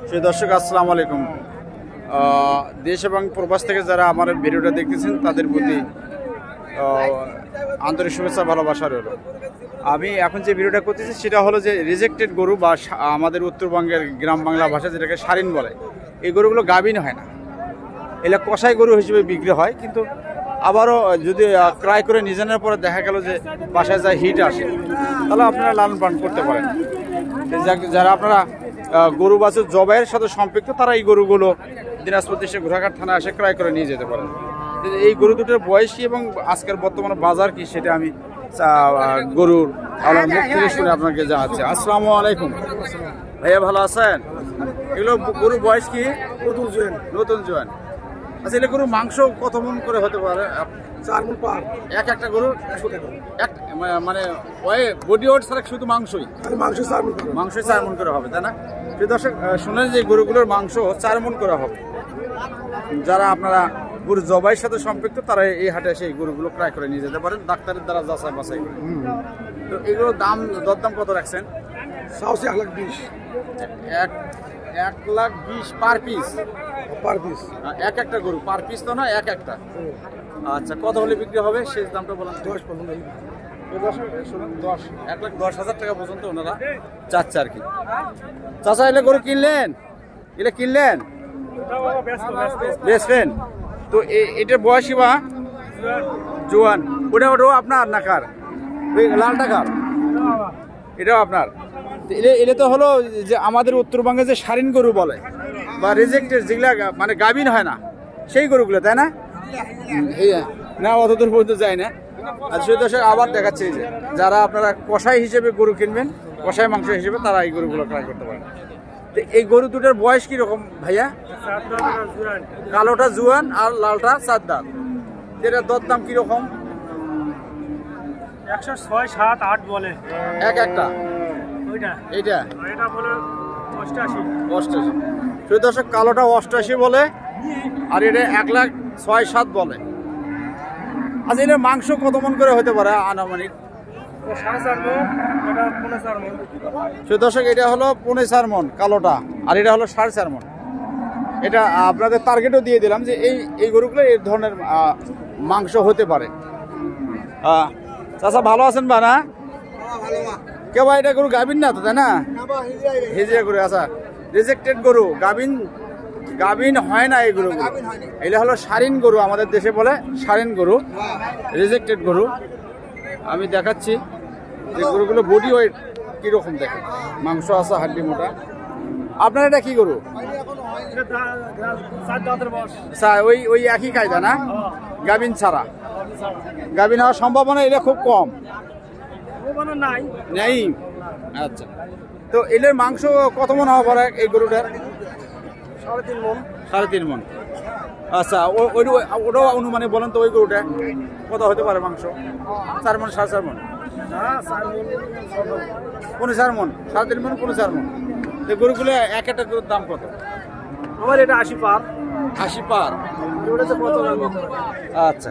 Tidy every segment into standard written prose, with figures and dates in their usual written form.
সেই দর্শক আসসালামু আলাইকুম। দেশ এবং প্রবাস থেকে যারা আমার ভিডিওটা দেখতেছেন তাদের প্রতি আন্তরিক শুভেচ্ছা ভালোবাসা রইল। আমি এখন যে ভিডিওটা করতেছি সেটা হলো যে রিজেক্টেড গরু বা আমাদের উত্তরবঙ্গের গ্রাম বাংলা ভাষা যেটাকে সারিন বলে, এই গরুগুলো গাভিন হয় না, এগুলো কষাই গরু হিসেবে বিক্রি হয়। কিন্তু আবারও যদি ক্রয় করে নিয়ে জানার পরে দেখা গেল যে বাসায় যায় হিট আসে, তাহলে আপনারা লালন পালন করতে পারেন। যারা আপনারা গরু বাছুর জবাইয়ের সাথে সম্পৃক্ত তারা এই গরুগুলো দিনাজপুর দেশে ঘোড়াঘাট থানায় এসে ক্রয় করে নিয়ে যেতে পারেন। এই গরু দুটোর বয়স কি এবং আজকের বর্তমানে বাজার কি সেটা আমি গরুর আমার মুখ থেকে শুনে আপনাকে জানাচ্ছি। আসসালামু আলাইকুম ভাইয়া, ভালো আছেন? এগুলো গরুর বয়স কি? নতুন জোয়ান। আচ্ছা, এগুলো গরুর মাংস কত মন করে হতে পারে? 4 মণ পার। একটা গরু মানে বডি ওয়েট ছাড়া শুধু মাংসই? মাংস 4 মণ করে হবে, তাই না? দর্শক শুনেন যে গরুগুলোর মাংস 4 মণ করে হবে। যারা আপনারা গরু জবাইয়ের সাথে সম্পৃক্ত তারা এই হাটে এসে এই গরুগুলো ক্রয় করে নিয়ে যেতে পারেন ডাক্তারের দ্বারা যাচাই বাছাই করে। তো এগুলোর দরদাম কত রাখছেন? 1,20,000। 1,20,000 পার পিস? একটা গরু পার পিস তো না, একটা। আচ্ছা, কত হলে বিক্রি হবে শেষ দামটা বলেন? 10-15। 1,10,000 টাকা পর্যন্ত ওনারা চাচ্ছে আর কি। চাচা, এলে গরু কিনলেন? বেচবেন? তো এটার বয়সী বা জোয়ান? ওটাও আপনার না কার? লালটা কার? এটাও আপনার? এটা তো হলো যে আমাদের উত্তরবঙ্গে যে সারিন গরু বলে বা রিজেক্টেড, যেগুলা মানে গাভিন হয় না, সেই গরুগুলো, তাই না? না, অতদূর পর্যন্ত যায় না। আর সেই দর্শক আবার দেখাচ্ছে যে যারা আপনারা কষাই হিসেবে গরু কিনবেন, কষাই মাংস হিসেবে, তারা এই গরুগুলো ক্রয় করতে পারেন। তো এই গরু দুটোর বয়স কিরকম ভাইয়া? কালোটা জুয়ান আর লালটা 4 দাঁত। এটার দরদাম কিরকম? 106, 7, 8 বলে একটা। এইটা 88। সেই দর্শক কালোটা 88 বলে আর এটা 1,06,7 বলে। আচ্ছা, এটা মাংস কত মণ করে হতে পারে আনুমানিক? 4.5 মণ, এটা 4.5 মণ। সেই দর্শক এটা হলো 4.5 মণ কালোটা, আর এটা হলো 4.5 মণ। এটা আপনাদের টার্গেটও দিয়ে দিলাম যে এই গরুগুলো এই ধরনের মাংস হতে পারে। চাচা ভালো আছেন বা না? কে ভাই, এটা গরু গাভিন না তো, তাই না? হিজিয়া গরু। আচ্ছা, রিজেক্টেড গরু, গাভিন হয় না এই গরুগুলো। এটা হলো সারিন গরু, আমাদের দেশে বলে সারিন গরু, রিজেক্টেড গরু। আমি দেখাচ্ছি যে গরুগুলো বডি ওয়েট কিরকম, দেখেন মাংস আছে, হাড্ডি মোটা। আপনার এটা কি গরু? ওই একই কায়দা না? গাভিন ছাড়া? গাভিন হওয়ার সম্ভাবনা এটা খুব কম নেই। আচ্ছা, তো এদের মাংস কত মণ হওয়া পারে এই গরুটার? 3.5 মণ। আচ্ছা, ওটাও অনুমানে বলেন তো, ওই গরুটা কত হতে পারে মাংস? 4 মণ, 4.5 মণ, 4.5 মণ, 3.5 মণ, 4.5 মণ। এই গরুগুলো একটা গরুর দাম কত? আমার এটা 80 পার। 80 পার? আচ্ছা,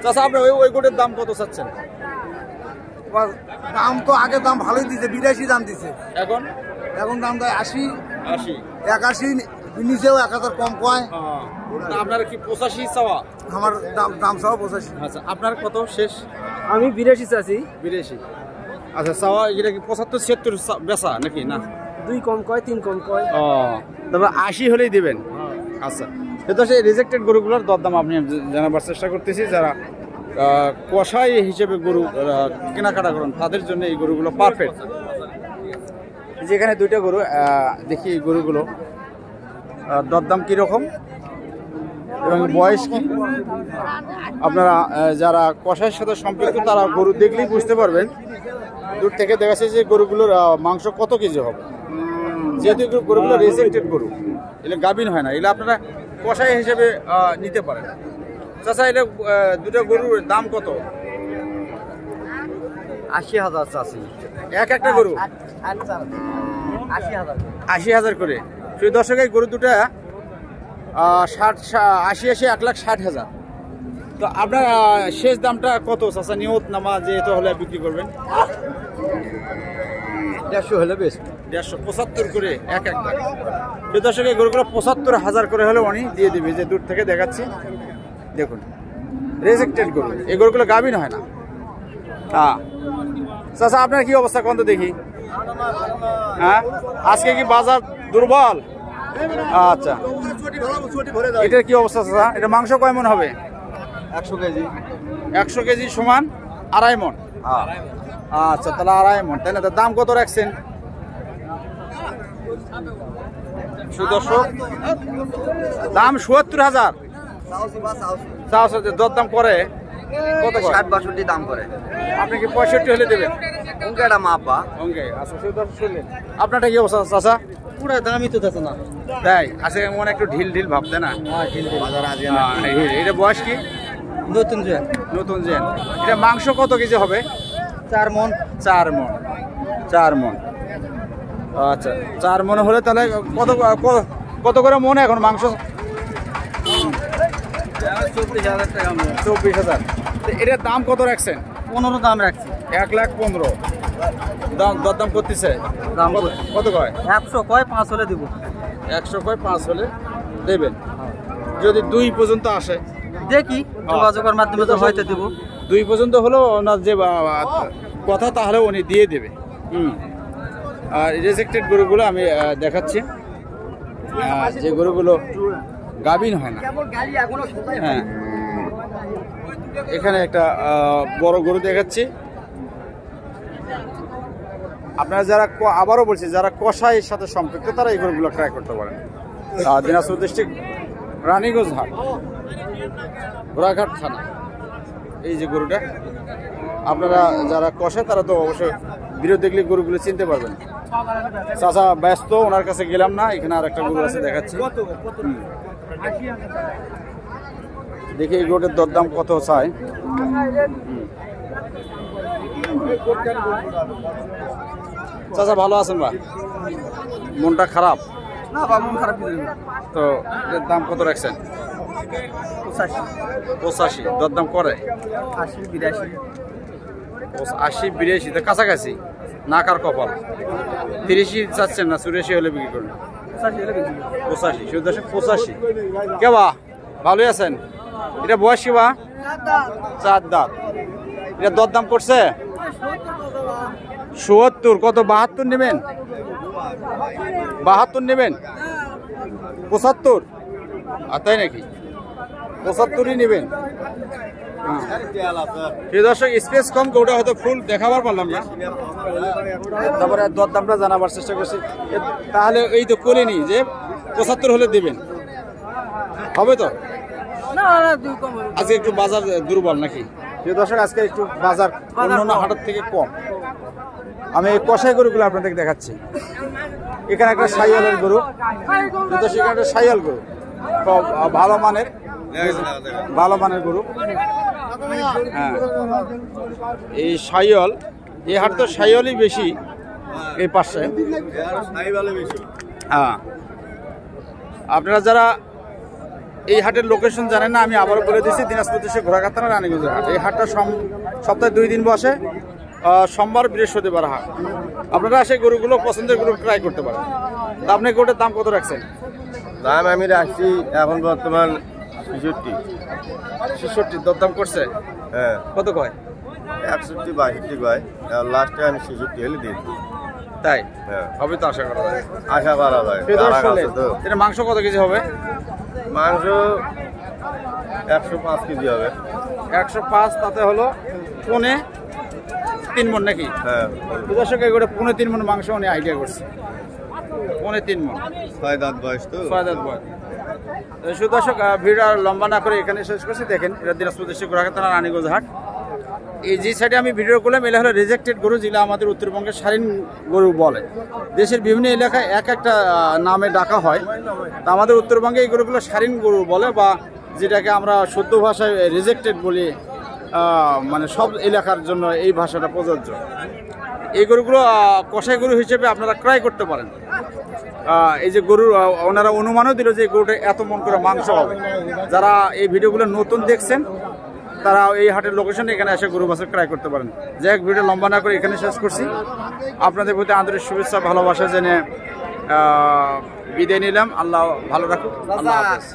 চাচা আপনি ওই গরুটার দাম কত চাচ্ছেন? দাম তো আগে দাম ভালোই দিছে, 82 দাম দিছে। এখন দাম দেয় 80, 81 নিচেও 1,000 কম কয়। আপনার কি 85 চাওয়া? আমার দাম চাওয়া 85। আচ্ছা, আপনার কত শেষ? আমি 82 চাচ্ছি। 82। আচ্ছা, চাওয়া এটা কি 75-76 বেচা নাকি না? 2 কম কয়, 3 কম কয়। তবে 80 হলেই দেবেন। আচ্ছা, এটা সেই রিজেক্টেড গরুগুলোর দরদাম আপনি জানাবার চেষ্টা করতেছি। যারা কষাই হিসেবে গরু কেনাকাটা করেন তাদের জন্য এই গরুগুলো পারফেক্ট। যেখানে 2টা গরু দেখি, এই গরুগুলো দরদাম কীরকম এবং বয়স কি, আপনারা যারা কষাইয়ের সাথে সম্পৃক্ত তারা গরু দেখলেই বুঝতে পারবেন। দূর থেকে দেখা যাচ্ছে যে গরুগুলোর মাংস কত কেজি হবে। যেহেতু গরুগুলো রিজেক্টেড গরু, এগুলো গাভিন হয় না, এগুলো আপনারা কষাই হিসেবে নিতে পারেন। চাচা, এটা 2টা গরুর দাম কত? 80,000 চাচ্ছি। একটা গরু 80,000 করে। সেই দর্শকের গরু দুটা 80 1,60,000। তো আপনার শেষ দামটা কত চাচা? নিয়ত নামা যেহেতু হলে বিক্রি করবেন? 150 হলে বেশ। 175 করে এক একটা। প্রিয় দর্শক এই গরুগুলো 75,000 করে হলে উনি দিয়ে দিবে। যে দূর থেকে দেখাচ্ছি দেখুন, রেজেক্টেড গরু। এই গরুগুলো গাভিন হয় না। হ্যাঁ চাচা, আপনার কি অবস্থা কোন তো দেখি? হ্যাঁ, আজকে কি বাজার দুর্বল? আচ্ছা, এটার কি অবস্থা চাচা? এটা মাংস কয় মন হবে? 100 কেজি। 100 কেজি সমান 2.5 মন। আচ্ছা, তাহলে 2.5 মন, তাই না? তার দাম কত রাখছেন? সুদর্শক দাম ৭০,000। দরদাম করে কত? 60-62 দাম করে। আপনি কি 65 হলে দেবেন? অঙ্কেটা মাপা। ওকে, আচ্ছা সুদর্শক শুনলেন। আপনারটা কি অবস্থা চাচা? পুরো দামই তো আছে না। তাই আছে, মনে একটু ঢিল ঢিল ভাবতে না? এটা বয়স কি? নতুন যে নতুন জেন। এটা মাংস কত কেজি হবে? 4 মন। 4 মন। 4 মন। আচ্ছা, 4 মন হলে তাহলে কত করে মন এখন মাংস? 24,000 টাকা। 24,000। এটার দাম কত রাখছেন? 15 দাম রাখছি। 1,15,000 দাম দরদাম করতেছে। দাম কত কয়? 100 কয়, 5 হলে দিব। 100 কয়, 5 হলে দেবেন। যদি 2 পর্যন্ত আসে দেখি যোগাযোগের মাধ্যমে তো হয়তো দিব। 2 পর্যন্ত হলো ওনার যে কথা, তাহলে উনি দিয়ে দেবে। আর রিজেক্টেড গরুগুলো আমি দেখাচ্ছি, যে গরুগুলো গাভিন হয় না। হ্যাঁ, এখানে একটা বড় গরু দেখাচ্ছি। আপনারা যারা, আবারও বলছি, যারা কষাইয়ের সাথে সম্পৃক্ত তারা এই গরুগুলো ক্রয় করতে পারেন। দিনাজপুর ডিস্ট্রিক্ট রানীগঞ্জ হাট, ঘোড়াঘাট থানা। এই যে গরুটা, আপনারা যারা কষায় তারা তো অবশ্যই ভিডিও দেখলে গরুগুলো চিনতে পারবেন। চাচা ব্যস্ত, ওনার কাছে গেলাম না। এখানে আর একটা গরু আছে দেখাচ্ছি। দেখি এই গরুটার দরদাম কত চাই। চাচা ভালো আছেন বা? মনটা খারাপ না বা মন খারাপ দিই তো? এর দাম কত রাখছেন? 85। দরদাম করে 80-82। 80-82 তে কাছাকাছি। নাকার কপাল। 30 চাচ্ছেন না? 84 হলে বিক্রি করুন। 85। সুদর্শক 85। কে বা ভালোই আছেন? এটা বয়স কি বা? 4 দাঁত। এটা দরদাম করছে ৭০। কত? 72 নেবেন? 72 নেবেন? 75? আর তাই নাকি? 75ই নেবেন? দর্শক স্পেস কম, ওটা হয়তো ফুল দেখাবার পারলাম না। তারপরে দরদামটা জানাবার চেষ্টা করছি। তাহলে এই তো করিনি যে 75 হলে দেবেন, হবে তো? আজকে একটু বাজার দুর্বল নাকি? প্রিয় দর্শক, আজকে একটু বাজার অন্যান্য হাটের থেকে কম। আমি এই কষাই গরুগুলো আপনাদের দেখাচ্ছি। এখানে একটা সাইয়ালের গরু, এখানে একটা সাইয়াল গরু, ভালো মানের গরু। হ্যাঁ, এই সাইয়াল, এই হাট তো সাইয়ালই বেশি এই পাশে। হ্যাঁ, আপনারা যারা এই হাটের লোকেশন জানেন না, আমি আবারও বলে দিচ্ছি, দিনাজপুর দেশে ঘোড়াঘাট থানা রানীগঞ্জ হাট। এই হাটটা সপ্তাহে 2 দিন বসে, সোমবার বৃহস্পতিবার হাট। আপনারা সেই গরুগুলো পছন্দের গরু ক্রয় করতে পারেন। আপনি গরুটার দাম কত রাখছেন? দাম আমি রাখছি এখন বর্তমান 66। দরদাম করছে? হ্যাঁ। কত কয়? 61-62 কয়। লাস্টে আমি 66 হলে দিয়ে দিই। তাই? হ্যাঁ, হবে তো আশা করা যায়। আশা করা যায়। এটা মাংস কত কেজি হবে? মাংস 105 কেজি হবে। 105, তাতে হলো 3.5 মণ নাকি? হ্যাঁ। দর্শক, এগুলো 3.5 মণ মাংস উনি আইডিয়া করছে। 3.5 মণ। 6 দাঁত বয়স তো। 6 দাঁত বয়স। দর্শক, ভিডিও লম্বা না করে এখানে শেষ করছি। দেখেন, এটা দিনাজপুর দেশে ঘোড়াঘাট থানা রানীগঞ্জ হাট। এই যে সাইডে আমি ভিডিও করলাম, এগুলো হলো রিজেক্টেড গরু, যেগুলো আমাদের উত্তরবঙ্গের শালীন গরু বলে। দেশের বিভিন্ন এলাকায় এক একটা নামে ডাকা হয়। তা আমাদের উত্তরবঙ্গে এই গরুগুলো শালীন গরু বলে, বা যেটাকে আমরা শুদ্ধ ভাষায় রিজেক্টেড বলি। মানে সব এলাকার জন্য এই ভাষাটা প্রযোজ্য। এই গরুগুলো কষাই গরু হিসেবে আপনারা ক্রয় করতে পারেন। এই যে গরু, ওনারা অনুমানও দিল যে গরুটা এত মন করে মাংস হবে। যারা এই ভিডিওগুলো নতুন দেখছেন, তারা এই হাটের লোকেশনে এখানে এসে গরু বাছুর ক্রয় করতে পারেন। যাই হোক, ভিডিও লম্বা না করে এখানে শেষ করছি। আপনাদের প্রতি আন্তরিক শুভেচ্ছা ভালোবাসা জেনে বিদায় নিলাম। আল্লাহ ভালো রাখুক। আল্লাহ হাফেজ।